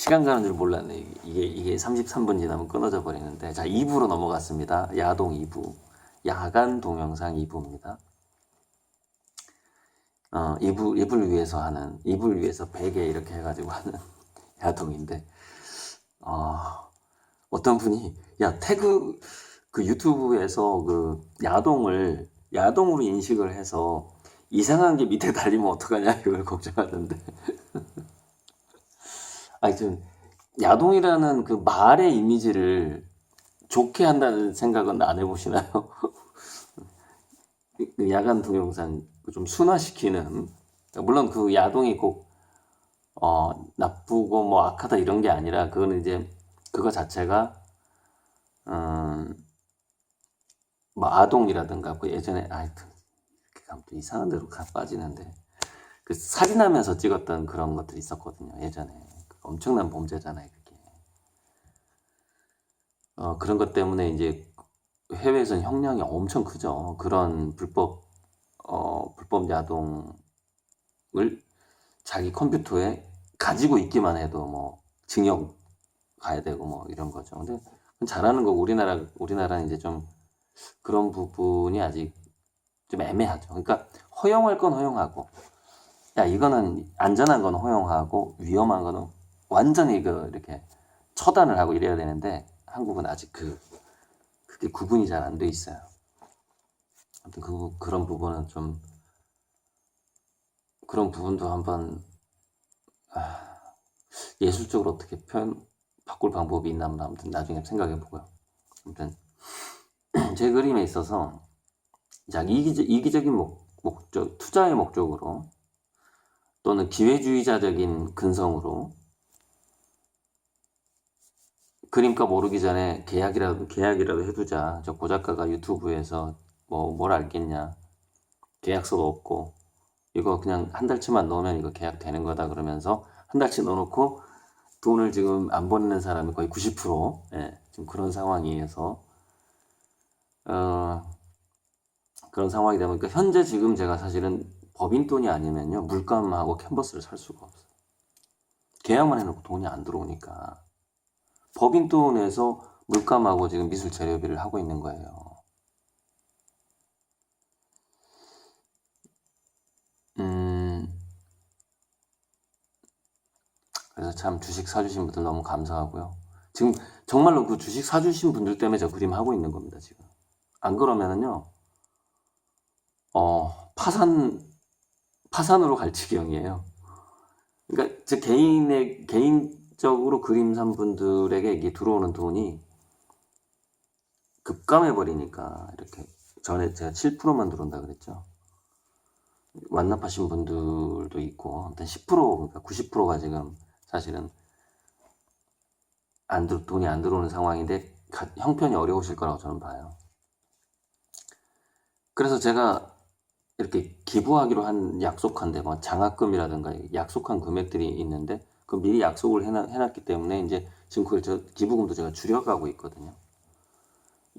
시간 가는 줄 몰랐네. 이게 33분 지나면 끊어져 버리는데. 자, 2부로 넘어갔습니다. 야동 2부. 야간 동영상 2부입니다. 이불 위에서 베개 이렇게 해가지고 하는 야동인데, 어떤 분이, 야, 그 유튜브에서 그 야동으로 인식을 해서 이상한 게 밑에 달리면 어떡하냐, 이걸 걱정하던데. 아니, 좀, 야동이라는 그 말의 이미지를 좋게 한다는 생각은 안 해보시나요? 그 야간 동영상 좀 순화시키는, 물론 그 야동이 꼭 나쁘고 뭐 악하다 이런 게 아니라, 그거는 이제 그거 자체가 뭐 아동이라든가 그 예전에 이렇게 가면 또 이상한 데로 빠지는데, 그 살인하면서 찍었던 그런 것들이 있었거든요, 예전에. 엄청난 범죄잖아요, 그게. 그런 것 때문에 이제 해외에서는 형량이 엄청 크죠. 그런 불법 야동을 자기 컴퓨터에 가지고 있기만 해도 뭐 징역 가야 되고 뭐 이런 거죠. 근데 잘하는 거 우리나라는 이제 좀 그런 부분이 아직 좀 애매하죠. 그러니까 허용할 건 허용하고, 야, 이거는 안전한 건 허용하고 위험한 거는 완전히 이렇게 처단을 하고 이래야 되는데, 한국은 아직 그게 구분이 잘 안 돼 있어요. 아무튼 그런 부분은 좀, 그런 부분도 한번 예술적으로 어떻게 바꿀 방법이 있나 한번 아무튼 나중에 생각해 보고요. 아무튼 제 그림에 있어서, 자, 이기적인 목적, 투자의 목적으로 또는 기회주의자적인 근성으로 그림값 오르기 전에 계약이라도 해두자. 저 고작가가 유튜브에서 뭘 알겠냐. 계약서도 없고, 이거 그냥 한 달치만 넣으면 이거 계약 되는 거다 그러면서 한 달치 넣어놓고 돈을 지금 안 버는 사람이 거의 90%, 예, 지금 그런 상황이어서, 그런 상황이 되면, 그러니까 현재 지금 제가 사실은 법인 돈이 아니면요, 물감하고 캔버스를 살 수가 없어요. 계약만 해놓고 돈이 안 들어오니까. 법인 돈에서 물감하고 지금 미술 재료비를 하고 있는 거예요. 그래서 참 주식 사주신 분들 너무 감사하고요. 지금 정말로 그 주식 사주신 분들 때문에 저 그림 하고 있는 겁니다, 지금. 안 그러면은요, 파산으로 갈 지경이에요. 그러니까 제 개인적으로 그림 산 분들에게 이게 들어오는 돈이 급감해 버리니까, 이렇게 전에 제가 7%만 들어온다 그랬죠. 완납하신 분들도 있고, 일단 10%, 그러니까 90%가 지금 사실은 돈이 안 들어오는 상황인데, 형편이 어려우실 거라고 저는 봐요. 그래서 제가 이렇게 기부하기로 약속한 뭐 장학금이라든가 약속한 금액들이 있는데, 그 미리 약속을 해놨기 때문에 이제 지금 그걸 기부금도 제가 줄여가고 있거든요.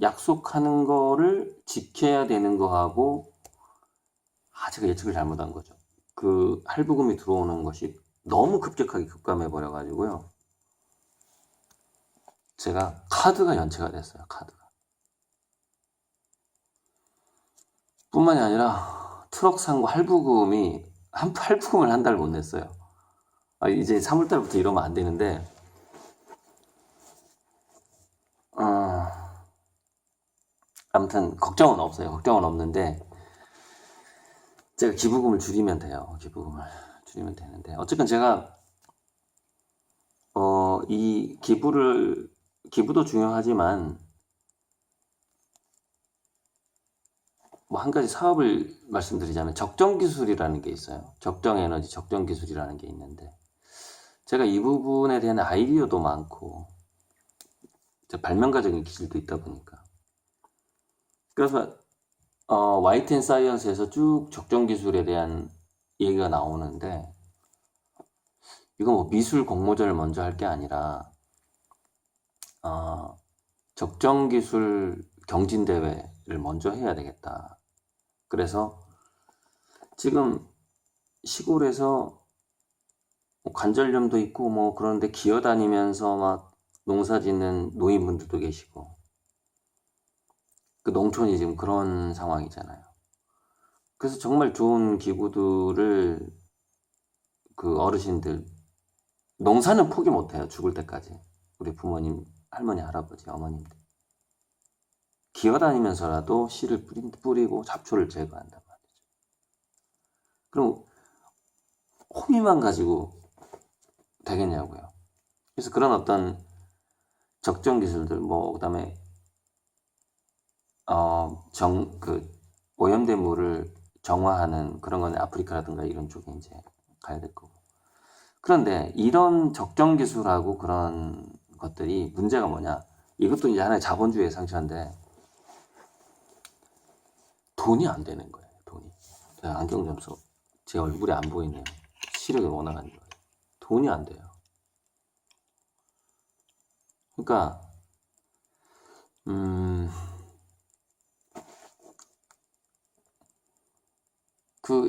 약속하는 거를 지켜야 되는 거하고, 제가 예측을 잘못한 거죠. 그 할부금이 들어오는 것이 너무 급격하게 급감해 버려가지고요. 제가 카드가 연체가 됐어요. 카드가. 뿐만이 아니라 트럭 산 거 할부금을 한 달 못 냈어요. 이제 3월달부터 이러면 안 되는데, 아무튼 걱정은 없어요. 걱정은 없는데, 제가 기부금을 줄이면 돼요. 기부금을 줄이면 되는데, 어쨌든 제가 이 기부도 중요하지만, 뭐 한 가지 사업을 말씀드리자면 적정 기술이라는 게 있어요. 적정 에너지, 적정 기술이라는 게 있는데, 제가 이 부분에 대한 아이디어도 많고 발명가적인 기술도 있다 보니까, 그래서 화이트 앤 사이언스에서 쭉 적정 기술에 대한 얘기가 나오는데, 이건 뭐 미술 공모전을 먼저 할 게 아니라 적정 기술 경진대회를 먼저 해야 되겠다. 그래서 지금 시골에서 뭐 관절염도 있고 뭐 그런데 기어다니면서 막 농사 짓는 노인분들도 계시고 그 농촌이 지금 그런 상황이잖아요. 그래서 정말 좋은 기구들을 그 어르신들 농사는 포기 못해요. 죽을 때까지. 우리 부모님, 할머니, 할아버지, 어머님들. 기어다니면서라도 씨를 뿌리고 잡초를 제거한단 말이죠. 그럼 호미만 가지고 되겠냐고요. 그래서 그런 어떤 적정 기술들, 뭐, 그 다음에, 오염된 물을 정화하는 그런 건 아프리카라든가 이런 쪽에 이제 가야 될 거고. 그런데 이런 적정 기술하고 그런 것들이 문제가 뭐냐. 이것도 이제 하나의 자본주의의 상처인데, 돈이 안 되는 거예요, 돈이. 제가 안경 좀 써. 제 얼굴이 안 보이네요. 시력이 워낙 안 좋아요. 돈이 안 돼요. 그러니까,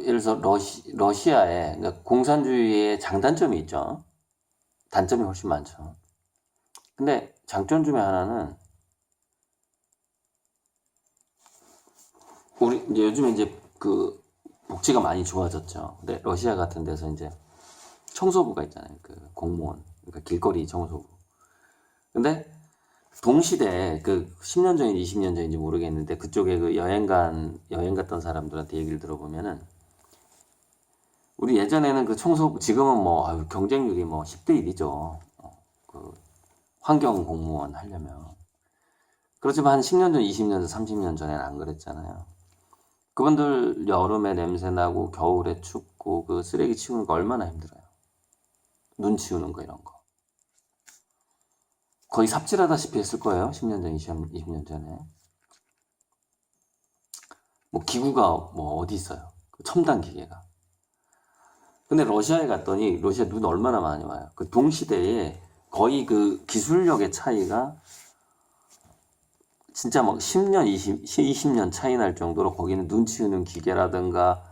예를 들어서 러시아에, 그러니까 공산주의의 장단점이 있죠. 단점이 훨씬 많죠. 근데 장점 중에 하나는, 우리, 이제 요즘에 이제 복지가 많이 좋아졌죠. 근데 러시아 같은 데서 이제 청소부가 있잖아요. 그 공무원. 그러니까 길거리 청소부. 근데 동시대에 10년 전인지 20년 전인지 모르겠는데 그쪽에 여행 갔던 사람들한테 얘기를 들어보면은 우리 예전에는 그 청소부, 지금은 뭐 경쟁률이 뭐 10대 1이죠. 환경 공무원 하려면. 그렇지만 한 10년 전, 20년 전, 30년 전에는 안 그랬잖아요. 그분들 여름에 냄새 나고 겨울에 춥고 그 쓰레기 치우는 거 얼마나 힘들어요. 눈 치우는 거 이런 거. 거의 삽질하다시피 했을 거예요. 10년 전, 20년 전에. 뭐 기구가 뭐 어디 있어요. 첨단 기계가. 근데 러시아에 갔더니 러시아 눈 얼마나 많이 와요. 그 동시대에 거의 그 기술력의 차이가 진짜 막 10년, 20년 차이 날 정도로 거기는 눈 치우는 기계라든가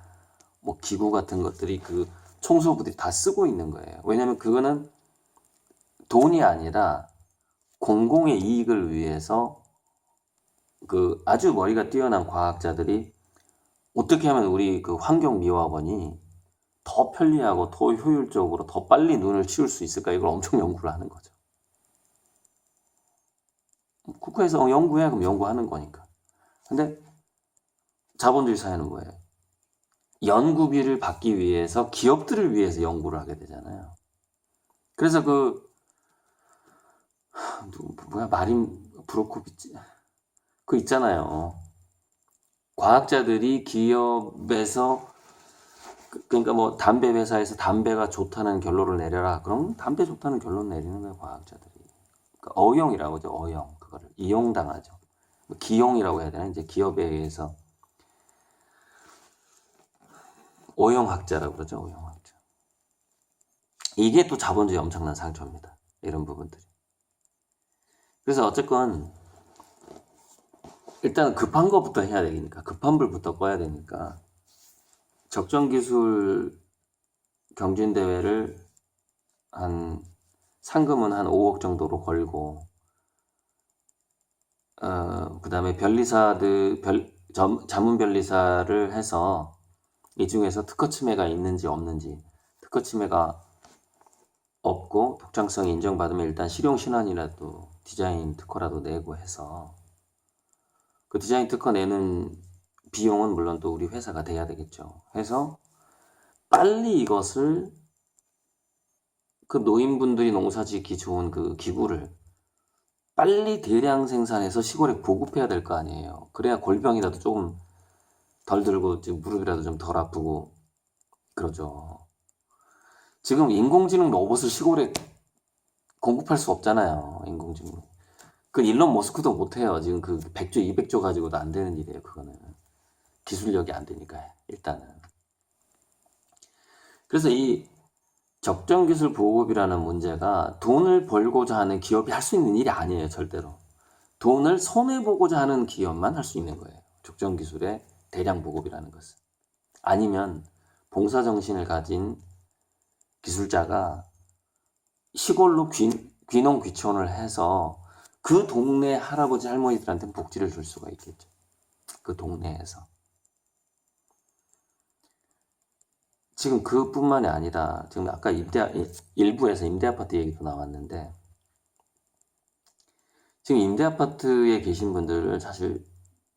뭐 기구 같은 것들이 그 청소부들이 다 쓰고 있는 거예요. 왜냐면 그거는 돈이 아니라 공공의 이익을 위해서 그 아주 머리가 뛰어난 과학자들이 어떻게 하면 우리 그 환경미화원이 더 편리하고 더 효율적으로 더 빨리 눈을 치울 수 있을까 이걸 엄청 연구를 하는 거죠. 국가에서 연구해 그럼 연구하는 거니까. 근데 자본주의 사회는 뭐예요? 연구비를 받기 위해서 기업들을 위해서 연구를 하게 되잖아요. 그래서 마린 브로코비치 그 있잖아요. 과학자들이 기업에서 그러니까 뭐 담배 회사에서 담배가 좋다는 결론을 내려라. 그럼 담배 좋다는 결론 내리는 거예요, 과학자들이. 그러니까 어용이라고 하죠, 어용. 그거를 이용당하죠. 뭐 기용이라고 해야 되나? 이제 기업에 의해서 오용학자라고 그러죠, 오용학자. 이게 또 자본주의 엄청난 상처입니다. 이런 부분들이. 그래서 어쨌건 일단 급한 것부터 해야 되니까 급한 불부터 꺼야 되니까 적정 기술 경진대회를 한 상금은 한 5억 정도로 걸고 그 다음에 자문 변리사를 해서 이 중에서 특허 침해가 있는지 없는지 특허 침해가 없고 독창성이 인정받으면 일단 실용 신안이라도 디자인 특허라도 내고 해서 그 디자인 특허 내는 비용은 물론 또 우리 회사가 돼야 되겠죠. 해서 빨리 이것을 그 노인분들이 농사짓기 좋은 그 기구를 빨리 대량 생산해서 시골에 보급해야 될 거 아니에요. 그래야 골병이라도 조금 덜 들고 무릎이라도 좀 덜 아프고 그러죠. 지금 인공지능 로봇을 시골에 공급할 수 없잖아요. 인공지능. 그 일론 머스크도 못해요. 지금 그 100조, 200조 가지고도 안 되는 일이에요. 그거는. 기술력이 안 되니까 일단은. 그래서 이 적정 기술 보급이라는 문제가 돈을 벌고자 하는 기업이 할 수 있는 일이 아니에요. 절대로. 돈을 손해보고자 하는 기업만 할 수 있는 거예요. 적정 기술의 대량 보급이라는 것은. 아니면 봉사정신을 가진 기술자가 시골로 귀농 귀촌을 해서 그 동네 할아버지 할머니들한테 복지를 줄 수가 있겠죠. 그 동네에서. 지금 그뿐만이 아니라 지금 아까 일부에서 임대아파트 얘기도 나왔는데 지금 임대아파트에 계신 분들을 사실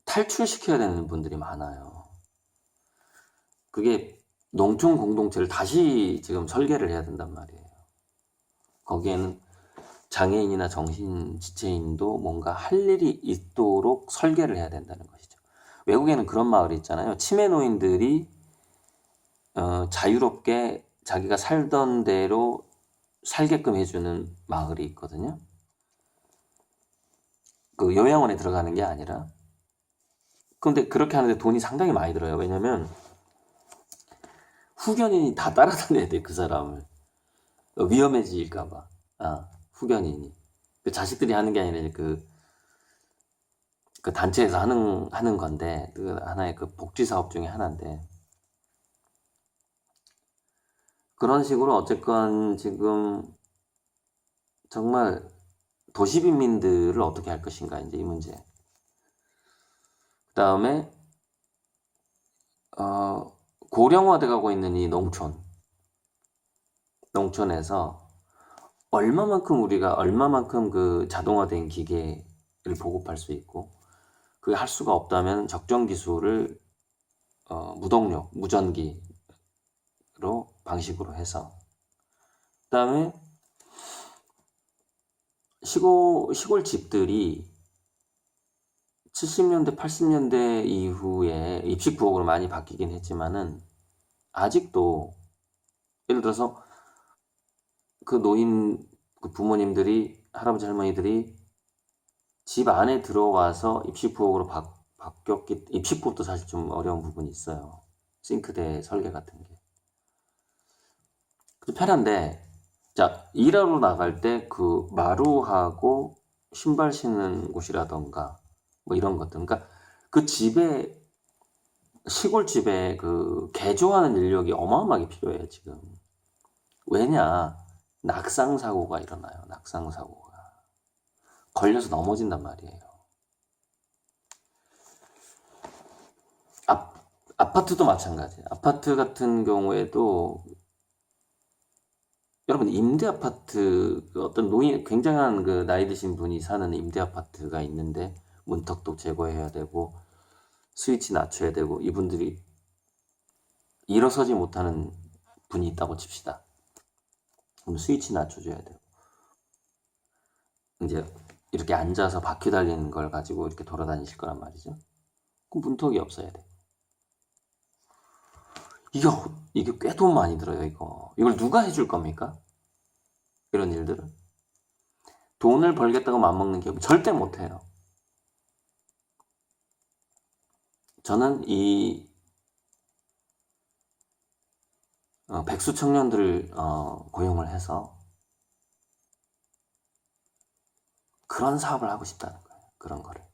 탈출시켜야 되는 분들이 많아요. 그게 농촌 공동체를 다시 지금 설계를 해야 된단 말이에요. 거기에는 장애인이나 정신지체인도 뭔가 할 일이 있도록 설계를 해야 된다는 것이죠. 외국에는 그런 마을이 있잖아요. 치매 노인들이 자유롭게 자기가 살던 대로 살게끔 해주는 마을이 있거든요. 그 요양원에 들어가는 게 아니라. 그런데 그렇게 하는데 돈이 상당히 많이 들어요. 왜냐면 후견인이 다 따라다녀야 돼, 그 사람을. 위험해질까봐. 후견인이. 그 자식들이 하는 게 아니라 그 단체에서 하는 건데, 그 하나의 그 복지 사업 중에 하나인데. 그런 식으로 어쨌건 지금 정말 도시 빈민들을 어떻게 할 것인가, 이제 이 문제. 그 다음에, 고령화돼 가고 있는 이 농촌에서 얼마만큼 그 자동화된 기계를 보급할 수 있고, 그게 할 수가 없다면 적정 기술을 무전기로 방식으로 해서, 그 다음에 시골 집들이 70년대, 80년대 이후에 입식 부업으로 많이 바뀌긴 했지만은 아직도 예를 들어서 그 그 부모님들이 할아버지 할머니들이 집 안에 들어와서 입식 부업으로 입식 부업도 사실 좀 어려운 부분이 있어요. 싱크대 설계 같은 게. 편한데, 자, 일하러 나갈 때 그 마루하고 신발 신는 곳이라던가 뭐 이런 것들. 그러니까 그 시골 집에 그 개조하는 인력이 어마어마하게 필요해요, 지금. 왜냐? 낙상 사고가 일어나요. 낙상 사고가. 걸려서 넘어진단 말이에요. 아파트도 마찬가지예요. 아파트 같은 경우에도 여러분 임대 아파트 어떤 굉장한 그 나이 드신 분이 사는 임대 아파트가 있는데 문턱도 제거해야 되고 스위치 낮춰야 되고 이분들이 일어서지 못하는 분이 있다고 칩시다. 그럼 스위치 낮춰줘야 돼요. 이제 이렇게 앉아서 바퀴 달리는 걸 가지고 이렇게 돌아다니실 거란 말이죠. 그럼 문턱이 없어야 돼. 이게 꽤 돈 많이 들어요, 이거. 이걸 누가 해줄 겁니까? 이런 일들은. 돈을 벌겠다고 맘먹는 기업은 절대 못해요. 저는 이 백수 청년들을 고용을 해서 그런 사업을 하고 싶다는 거예요. 그런 거를.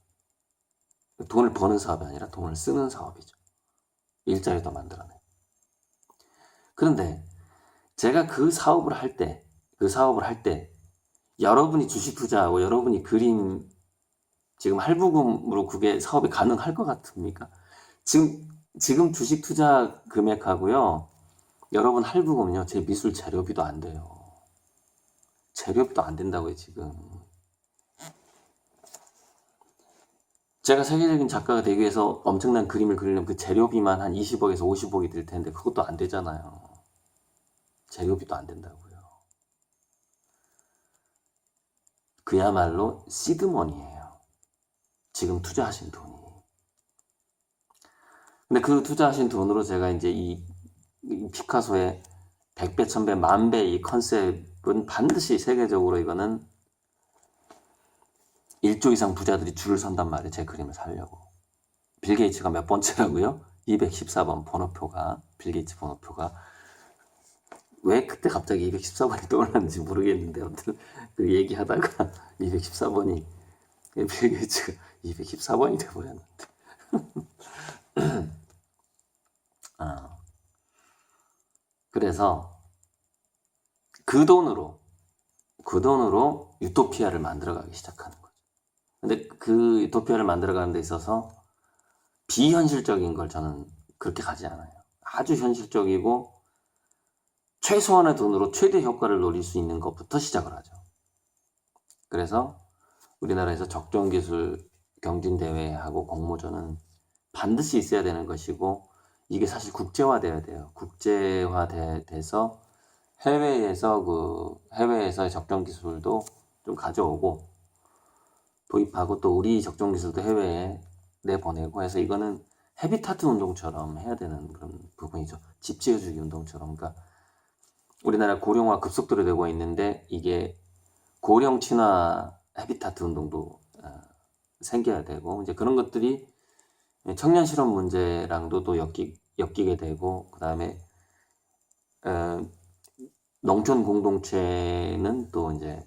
돈을 버는 사업이 아니라 돈을 쓰는 사업이죠. 일자리도 만들어내. 그런데 제가 그 사업을 할 때 여러분이 주식 투자하고 여러분이 그림 지금 할부금으로 그게 사업이 가능할 것 같습니까? 지금 주식 투자 금액하고요. 여러분 할부금은요. 제 미술 재료비도 안 돼요. 재료비도 안 된다고요, 지금. 제가 세계적인 작가가 되기 위해서 엄청난 그림을 그리려면 그 재료비만 한 20억에서 50억이 들 텐데 그것도 안 되잖아요. 재료비도 안 된다고요. 그야말로 시드머니예요. 지금 투자하신 돈이. 근데 그 투자하신 돈으로 제가 이제 이 피카소의 100배, 1000배, 만배 이 컨셉은 반드시 세계적으로 이거는 1조 이상 부자들이 줄을 선단 말이에요. 제 그림을 사려고. 빌 게이츠가 몇 번째라고요? 214번 번호표가, 빌 게이츠 번호표가. 왜 그때 갑자기 214번이 떠올랐는지 모르겠는데 아무튼 그 얘기하다가 214번이 빌 게이츠가 214번이 돼버렸는데 그래서 그 돈으로 유토피아를 만들어가기 시작하는 거죠. 근데 그 유토피아를 만들어가는 데 있어서 비현실적인 걸 저는 그렇게 가지 않아요. 아주 현실적이고 최소한의 돈으로 최대 효과를 노릴 수 있는 것부터 시작을 하죠. 그래서 우리나라에서 적정기술 경진대회하고 공모전은 반드시 있어야 되는 것이고, 이게 사실 국제화돼야 돼요. 국제화돼서 해외에서의 적정기술도 좀 가져오고 도입하고, 또 우리 적정기술도 해외에 내보내고 해서, 이거는 헤비타트 운동처럼 해야 되는 그런 부분이죠. 집 지어주기 운동처럼. 그러니까 우리나라 고령화 급속도로 되고 있는데, 이게 고령 친화 헤비타트 운동도 생겨야 되고, 이제 그런 것들이 청년 실업 문제랑도 또 엮이게 되고, 그 다음에 농촌 공동체는 또 이제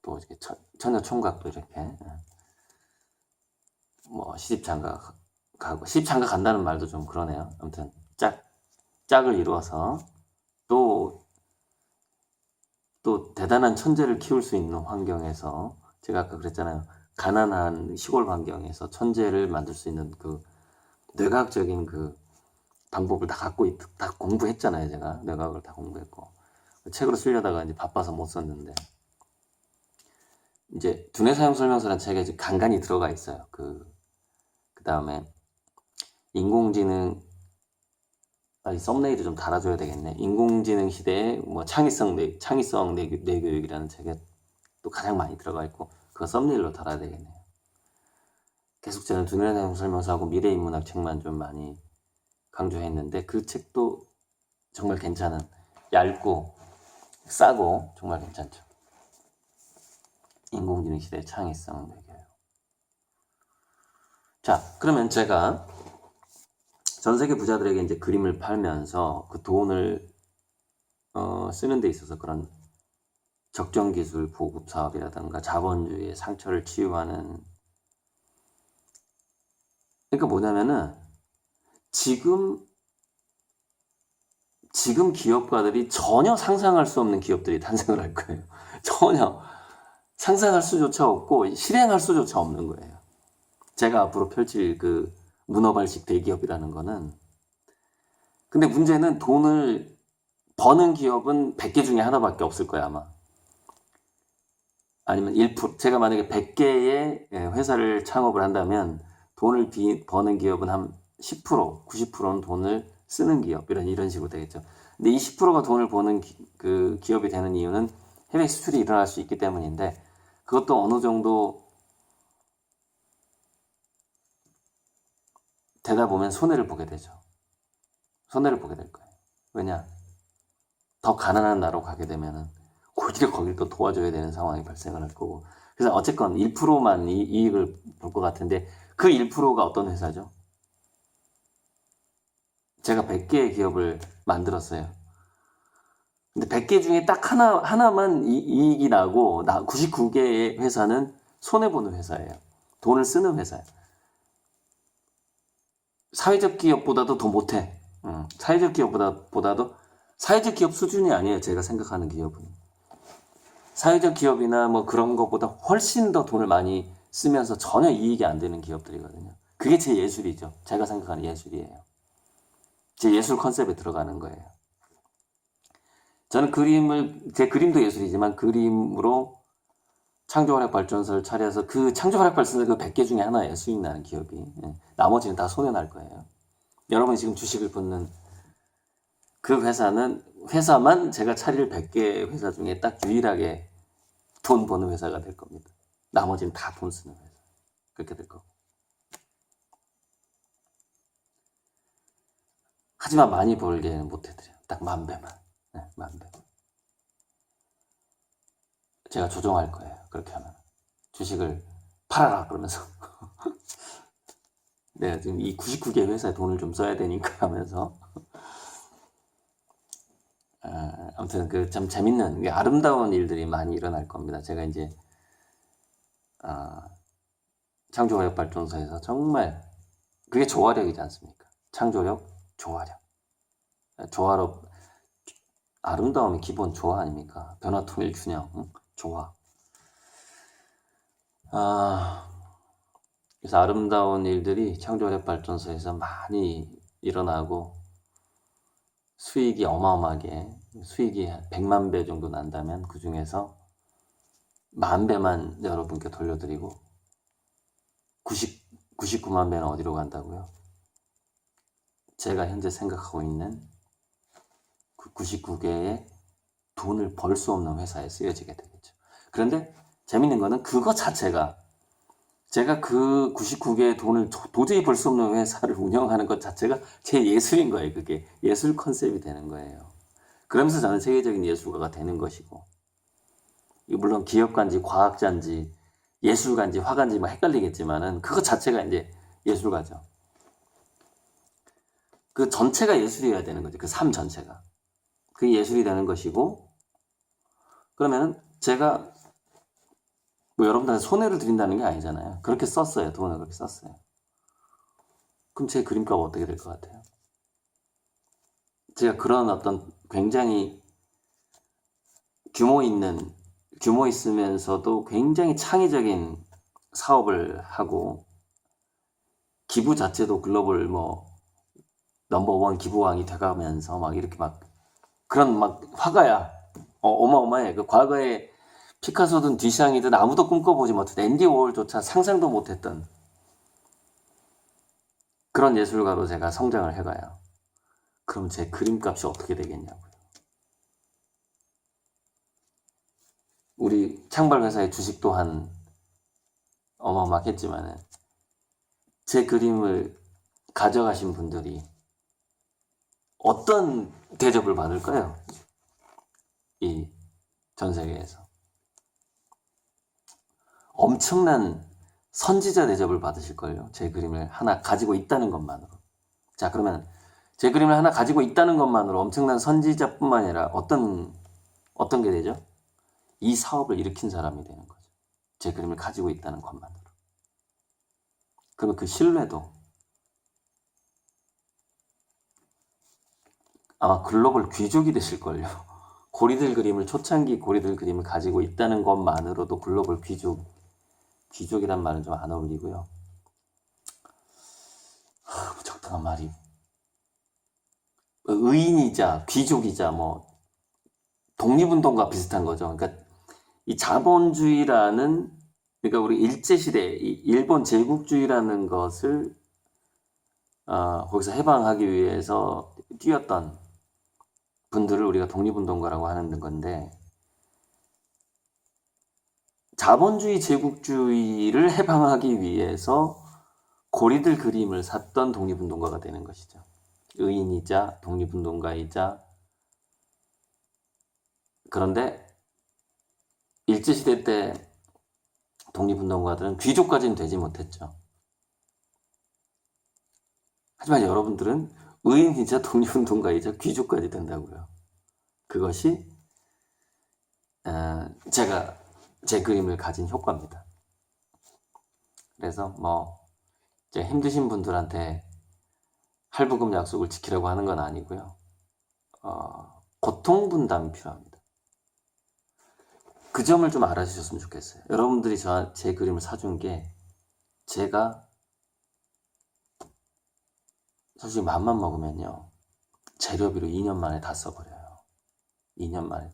또 이렇게 처녀 총각도 이렇게 뭐 시집장가 가고, 시집장가 간다는 말도 좀 그러네요. 아무튼 짝을 이루어서 또 대단한 천재를 키울 수 있는 환경에서, 제가 아까 그랬잖아요. 가난한 시골 환경에서 천재를 만들 수 있는 그 뇌과학적인 그 방법을 다 공부했잖아요. 제가 뇌과학을 다 공부했고, 책으로 쓰려다가 이제 바빠서 못 썼는데, 이제 두뇌 사용 설명서라는 책에 이제 간간히 들어가 있어요. 그 다음에 인공지능, 썸네일을 좀 달아줘야 되겠네. 인공지능 시대의 뭐 창의성 뇌교육이라는 책에 또 가장 많이 들어가 있고, 그거 썸네일로 달아야 되겠네요. 계속 저는 두뇌 사용 설명서하고 미래인문학 책만 좀 많이 강조했는데, 그 책도 정말 괜찮은, 얇고 싸고 정말 괜찮죠. 인공지능 시대의 창의성 뇌교육. 자, 그러면 제가 전 세계 부자들에게 이제 그림을 팔면서 그 돈을 쓰는 데 있어서 그런 적정기술 보급 사업이라든가 자본주의의 상처를 치유하는, 그러니까 뭐냐면은 지금 기업가들이 전혀 상상할 수 없는 기업들이 탄생을 할 거예요. 전혀 상상할 수조차 없고 실행할 수조차 없는 거예요. 제가 앞으로 펼칠 그 문어발식 대기업이라는 거는. 근데 문제는 돈을 버는 기업은 100개 중에 하나밖에 없을 거야, 아마. 아니면 1%. 제가 만약에 100개의 회사를 창업을 한다면 돈을 버는 기업은 한 10%, 90%는 돈을 쓰는 기업, 이런 식으로 되겠죠. 근데 이 10%가 돈을 버는 그 기업이 되는 이유는 해외 수출이 일어날 수 있기 때문인데, 그것도 어느 정도 되다 보면 손해를 보게 되죠. 손해를 보게 될 거예요. 왜냐? 더 가난한 나라로 가게 되면은 오히려 거길 또 도와줘야 되는 상황이 발생을 할 거고. 그래서 어쨌건 1%만 이익을 볼 것 같은데, 그 1%가 어떤 회사죠? 제가 100개의 기업을 만들었어요. 근데 100개 중에 딱 하나만 이익이 나고, 99개의 회사는 손해보는 회사예요. 돈을 쓰는 회사예요. 사회적 기업보다도 더 못해. 사회적 기업보다도, 사회적 기업 수준이 아니에요. 제가 생각하는 기업은. 사회적 기업이나 뭐 그런 것보다 훨씬 더 돈을 많이 쓰면서 전혀 이익이 안 되는 기업들이거든요. 그게 제 예술이죠. 제가 생각하는 예술이에요. 제 예술 컨셉에 들어가는 거예요. 저는 제 그림도 예술이지만 그림으로 창조활약 발전소를 차려서 그 창조활약 발전소 그 100개 중에 하나예요. 수익 나는 기업이. 나머지는 다 손해날 거예요. 여러분이 지금 주식을 붙는 그 회사만 제가 차릴 100개 회사 중에 딱 유일하게 돈 버는 회사가 될 겁니다. 나머지는 다 돈 쓰는 회사. 그렇게 될 거고. 하지만 많이 벌게는 못 해드려요. 딱 10,000배만. 네, 10,000배. 제가 조정할 거예요. 그렇게 하면. 주식을 팔아라 그러면서. 내가 지금 이 99개 회사에 돈을 좀 써야 되니까 하면서. 아무튼 그 참 재밌는, 아름다운 일들이 많이 일어날 겁니다. 제가 이제 창조화력 발전소에서 정말 그게 조화력이지 않습니까? 창조력, 조화력. 아름다움이 기본 조화 아닙니까? 변화, 통일, 균형, 응? 조화. 그래서 아름다운 일들이 창조력발전소에서 많이 일어나고 수익이 어마어마하게, 수익이 100만 배 정도 난다면 그 중에서 10,000배만 여러분께 돌려드리고 99만 배는 어디로 간다고요? 제가 현재 생각하고 있는 그 99개의 돈을 벌 수 없는 회사에 쓰여지게 되겠죠. 그런데 재밌는 거는 그거 자체가, 제가 그 99개의 돈을 도저히 벌 수 없는 회사를 운영하는 것 자체가 제 예술인 거예요. 그게 예술 컨셉이 되는 거예요. 그러면서 저는 세계적인 예술가가 되는 것이고, 물론 기업가인지 과학자인지 예술가인지 화가인지 뭐 헷갈리겠지만은 그거 자체가 이제 예술가죠. 그 전체가 예술이어야 되는 거죠. 그 삶 전체가. 그게 예술이 되는 것이고, 그러면은 제가 뭐 여러분들한테 손해를 드린다는 게 아니잖아요. 그렇게 썼어요. 돈을 그렇게 썼어요. 그럼 제 그림값 어떻게 될 것 같아요? 제가 그런 어떤 굉장히 규모 있으면서도 굉장히 창의적인 사업을 하고, 기부 자체도 글로벌 뭐 넘버원 기부왕이 돼가면서 막 이렇게 막 그런 막 화가야. 어마어마해. 그 과거에 피카소든 뒤샹이든 아무도 꿈꿔보지 못했던, 앤디 워홀조차 상상도 못했던 그런 예술가로 제가 성장을 해가요. 그럼 제 그림값이 어떻게 되겠냐고요. 우리 창발회사의 주식 또한 어마어마하겠지만 제 그림을 가져가신 분들이 어떤 대접을 받을까요? 이 전 세계에서 엄청난 선지자 대접을 받으실걸요. 제 그림을 하나 가지고 있다는 것만으로. 자, 그러면 제 그림을 하나 가지고 있다는 것만으로 엄청난 선지자뿐만 아니라 어떤 게 되죠? 이 사업을 일으킨 사람이 되는 거죠. 제 그림을 가지고 있다는 것만으로. 그러면 그 신뢰도 아마 글로벌 귀족이 되실걸요. 고리들 그림을, 초창기 고리들 그림을 가지고 있다는 것만으로도 글로벌 귀족이란 말은 좀 안 어울리고요. 적당한 말이. 의인이자 귀족이자 뭐 독립운동과 비슷한 거죠. 그러니까 이 자본주의라는, 그러니까 우리 일제시대 일본 제국주의라는 것을 거기서 해방하기 위해서 뛰었던 분들을 우리가 독립운동가라고 하는 건데, 자본주의 제국주의를 해방하기 위해서 고리들 그림을 샀던 독립운동가가 되는 것이죠. 의인이자 독립운동가이자. 그런데 일제시대 때 독립운동가들은 귀족까지는 되지 못했죠. 하지만 여러분들은 의인이자 독립운동가이자 귀족까지 된다고요. 그것이 제가 제 그림을 가진 효과입니다. 그래서 뭐 이제 힘드신 분들한테 할부금 약속을 지키라고 하는 건 아니고요. 고통 분담이 필요합니다. 그 점을 좀 알아주셨으면 좋겠어요. 여러분들이 제 그림을 사준 게 제가 솔직히 맘만 먹으면요, 재료비로 2년 만에 다 써버려요. 2년 만에.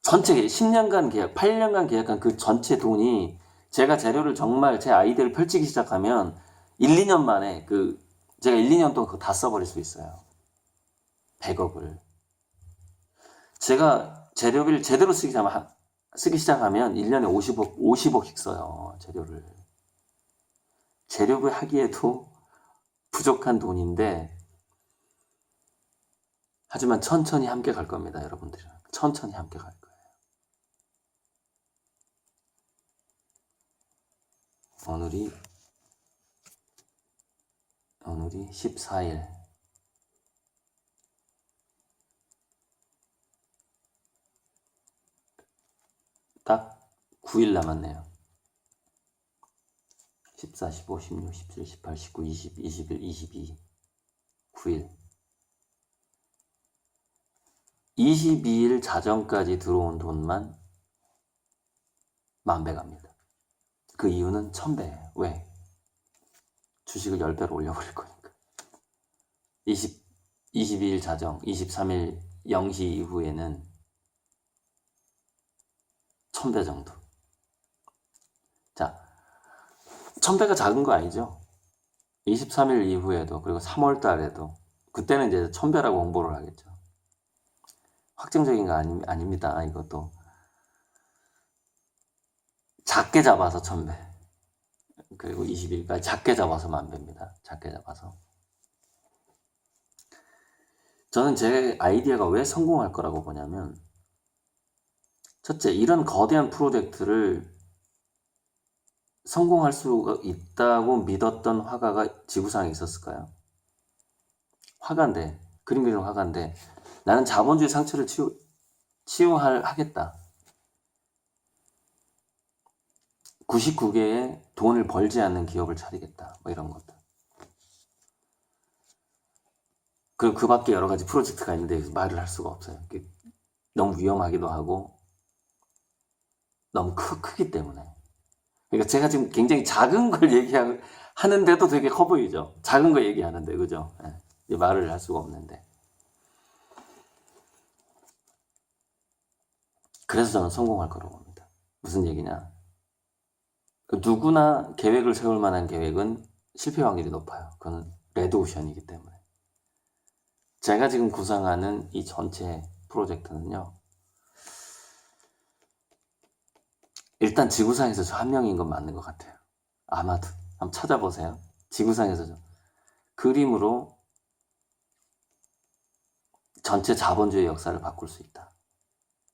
전체 10년간 계약, 8년간 계약한 그 전체 돈이, 제가 재료를 정말 제 아이디어를 펼치기 시작하면 1, 2년 만에 제가 1, 2년 동안 그거 다 써버릴 수 있어요. 100억을. 제가 재료비를 제대로 쓰기 시작하면 1년에 50억씩 써요. 재료비 하기에도 부족한 돈인데, 하지만 천천히 함께 갈 겁니다, 여러분들이랑. 천천히 함께 갈 거예요. 오늘이 14일. 딱 9일 남았네요. 14, 15, 16, 17, 18, 19, 20, 21, 22. 9일. 22일 자정까지 들어온 돈만 10,000배 갑니다. 그 이유는 1,000배예요. 왜? 주식을 10배로 올려버릴 거니까. 22일 자정, 23일 0시 이후에는 1,000배 정도. 자, 1,000배가 작은 거 아니죠? 23일 이후에도, 그리고 3월 달에도, 그때는 이제 1,000배라고 홍보를 하겠죠. 확정적인 거 아닙니다. 이것도. 작게 잡아서 1,000배. 그리고 20일까지 작게 잡아서 10,000배입니다. 작게 잡아서. 저는 제 아이디어가 왜 성공할 거라고 보냐면, 첫째, 이런 거대한 프로젝트를 성공할 수가 있다고 믿었던 화가가 지구상에 있었을까요? 화가인데, 그림 그리는 화가인데, 나는 자본주의 상처를 치유하겠다. 99개의 돈을 벌지 않는 기업을 차리겠다. 뭐 이런 것들. 그리고 그 밖에 여러 가지 프로젝트가 있는데 말을 할 수가 없어요. 너무 위험하기도 하고, 너무 크기 때문에. 그러니까 제가 지금 굉장히 작은 걸 얘기하는데도 되게 커 보이죠? 작은 거 얘기하는데, 그죠? 네. 말을 할 수가 없는데. 그래서 저는 성공할 거라고 봅니다. 무슨 얘기냐? 누구나 계획을 세울 만한 계획은 실패 확률이 높아요. 그건 레드오션이기 때문에. 제가 지금 구상하는 이 전체 프로젝트는요, 일단 지구상에서 저 한 명인 건 맞는 것 같아요. 아마도. 한번 찾아보세요. 지구상에서 그림으로 전체 자본주의 역사를 바꿀 수 있다.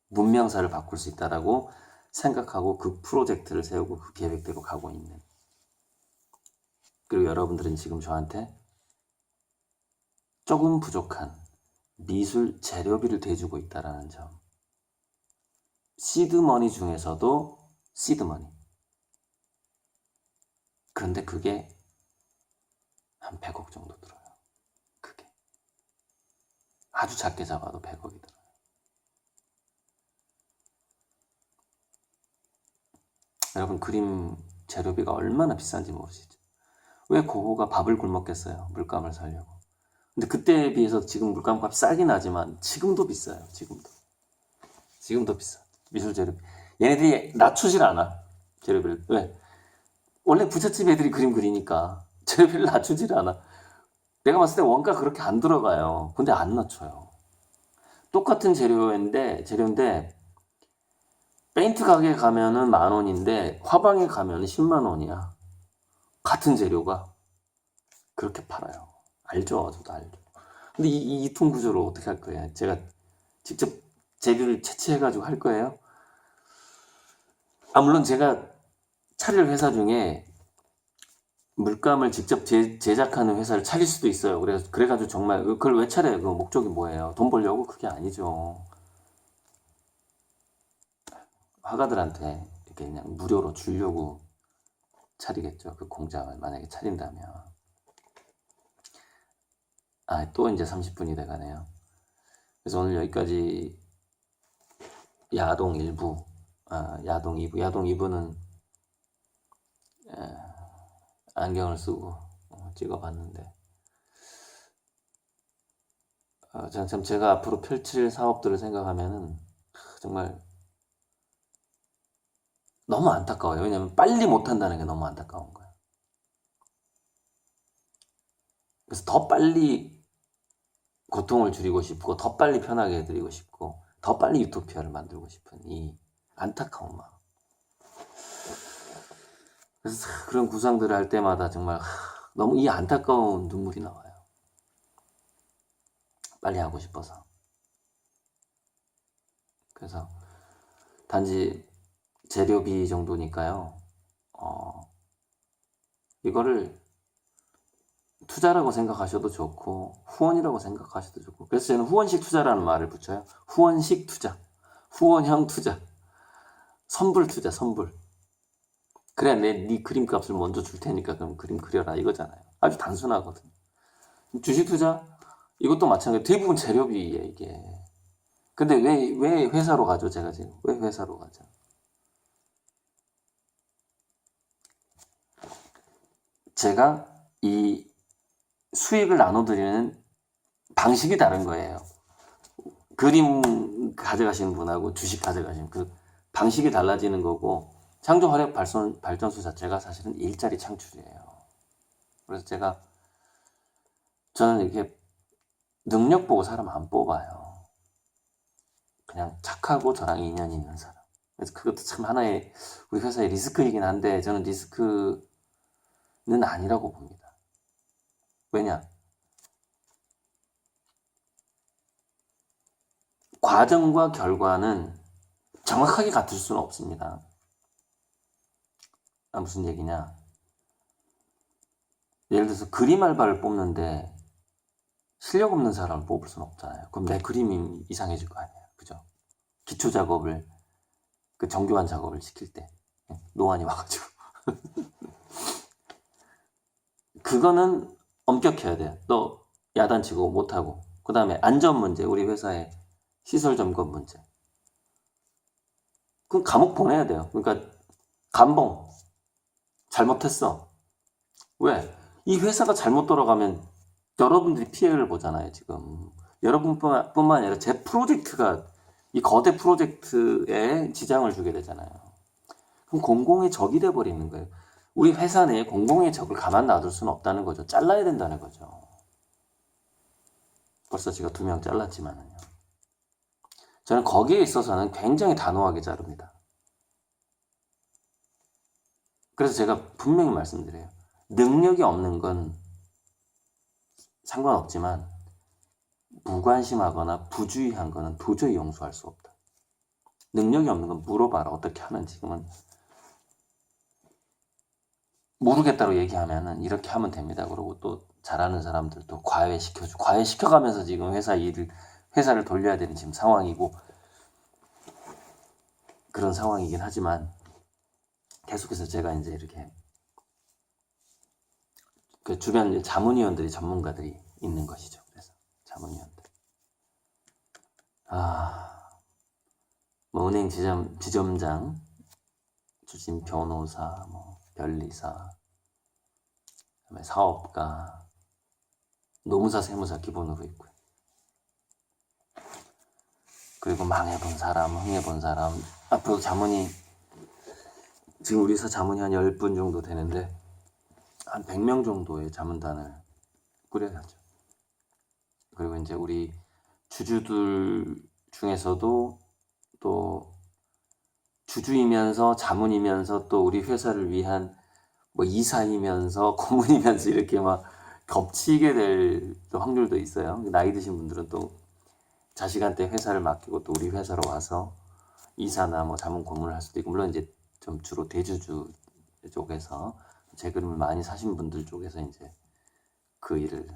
문명사를 바꿀 수 있다라고 생각하고 그 프로젝트를 세우고 그 계획대로 가고 있는. 그리고 여러분들은 지금 저한테 조금 부족한 미술 재료비를 대주고 있다라는 점. 시드머니 중에서도 시드머니. 그런데 그게 한 100억 정도 들어요. 그게. 아주 작게 잡아도 100억이 들어요. 여러분, 그림 재료비가 얼마나 비싼지 모르시죠? 왜 고고가 밥을 굶었겠어요? 물감을 사려고. 근데 그때에 비해서 지금 물감값이 싸긴 하지만 지금도 비싸요. 지금도 비싸. 미술 재료비. 얘네들이 낮추질 않아. 재료비를. 왜? 원래 부잣집 애들이 그림 그리니까 재료비를 낮추질 않아. 내가 봤을 때 원가 그렇게 안 들어가요. 근데 안 낮춰요. 똑같은 재료인데 페인트 가게 가면은 10,000원인데 화방에 가면은 10만 원이야. 같은 재료가 그렇게 팔아요. 알죠? 저도 알죠. 근데 이 유통 구조를 어떻게 할 거예요? 제가 직접 재료를 채취해가지고 할 거예요? 물론 제가 차릴 회사 중에 물감을 직접 제작하는 회사를 차릴 수도 있어요. 그래가지고 정말 그걸 왜 차려요? 그 목적이 뭐예요? 돈 벌려고? 그게 아니죠. 화가들한테 이렇게 그냥 무료로 주려고 차리겠죠. 그 공장을 만약에 차린다면. 또 이제 30분이 돼가네요. 그래서 오늘 여기까지 야동 1부, 야동 2부. 야동 2부는 안경을 쓰고 찍어봤는데, 참 제가 앞으로 펼칠 사업들을 생각하면은 정말 너무 안타까워요. 왜냐면 빨리 못한다는 게 너무 안타까운 거예요. 그래서 더 빨리 고통을 줄이고 싶고, 더 빨리 편하게 해드리고 싶고, 더 빨리 유토피아를 만들고 싶은 이 안타까운 마음. 그래서 그런 구상들을 할 때마다 정말 너무 이 안타까운 눈물이 나와요. 빨리 하고 싶어서. 그래서 단지 재료비 정도니까요. 이거를 투자라고 생각하셔도 좋고 후원이라고 생각하셔도 좋고, 그래서 저는 후원식 투자라는 말을 붙여요. 후원식 투자, 후원형 투자, 선불 투자, 선불. 그래, 네 그림값을 먼저 줄 테니까 그럼 그림 그려라 이거잖아요. 아주 단순하거든요. 주식 투자 이것도 마찬가지. 대부분 재료비에 이게 근데 왜 회사로 가죠? 제가 지금 왜 회사로 가죠? 제가 이 수익을 나눠드리는 방식이 다른 거예요. 그림 가져가시는 분하고 주식 가져가시는 그 방식이 달라지는 거고, 창조 화력 발전소 자체가 사실은 일자리 창출이에요. 그래서 저는 이렇게 능력 보고 사람 안 뽑아요. 그냥 착하고 저랑 인연이 있는 사람. 그래서 그것도 참 하나의 우리 회사의 리스크이긴 한데, 저는 리스크는 아니라고 봅니다. 왜냐? 과정과 결과는 정확하게 같을 수는 없습니다. 무슨 얘기냐? 예를 들어서 그림 알바를 뽑는데 실력 없는 사람을 뽑을 수는 없잖아요. 그럼 내 그림이 이상해질 거 아니에요. 그죠? 기초 작업을, 그 정교한 작업을 시킬 때 노안이 와가지고 그거는 엄격해야 돼요. 너 야단치고 못하고. 그 다음에 안전 문제, 우리 회사의 시설 점검 문제. 그럼 감옥 보내야 돼요. 그러니까 감봉 잘못했어. 왜? 이 회사가 잘못 돌아가면 여러분들이 피해를 보잖아요, 지금. 여러분뿐만 아니라 제 프로젝트가, 이 거대 프로젝트에 지장을 주게 되잖아요. 그럼 공공의 적이 돼버리는 거예요. 우리 회사 내에 공공의 적을 가만 놔둘 수는 없다는 거죠. 잘라야 된다는 거죠. 벌써 제가 2명 잘랐지만은요. 저는 거기에 있어서는 굉장히 단호하게 자릅니다. 그래서 제가 분명히 말씀드려요. 능력이 없는 건 상관없지만 무관심하거나 부주의한 거는 도저히 용서할 수 없다. 능력이 없는 건 물어봐라. 어떻게 하는지. 그러면 모르겠다고 얘기하면은 이렇게 하면 됩니다. 그러고 또 잘하는 사람들도 과외시켜가면서 지금 회사를 돌려야 되는 지금 상황이고, 그런 상황이긴 하지만 계속해서 제가 이제 이렇게 그 주변 자문위원들이 전문가들이 있는 것이죠. 그래서 자문위원들. 뭐 은행 지점장, 출신 변호사, 뭐 변리사, 그다음에 사업가, 노무사, 세무사 기본으로 있고요. 그리고 망해본 사람, 흥해본 사람, 앞으로 자문이, 지금 우리 회사 자문이 한 10분 정도 되는데 한 100명 정도의 자문단을 꾸려야죠. 그리고 이제 우리 주주들 중에서도 또 주주이면서 자문이면서 또 우리 회사를 위한 뭐 이사이면서 고문이면서 이렇게 막 겹치게 될 확률도 있어요. 나이 드신 분들은 또 자식한테 회사를 맡기고 또 우리 회사로 와서 이사나 뭐 자문 고문을 할 수도 있고, 물론 이제 좀 주로 대주주 쪽에서 제 그림을 많이 사신 분들 쪽에서 이제 그 일을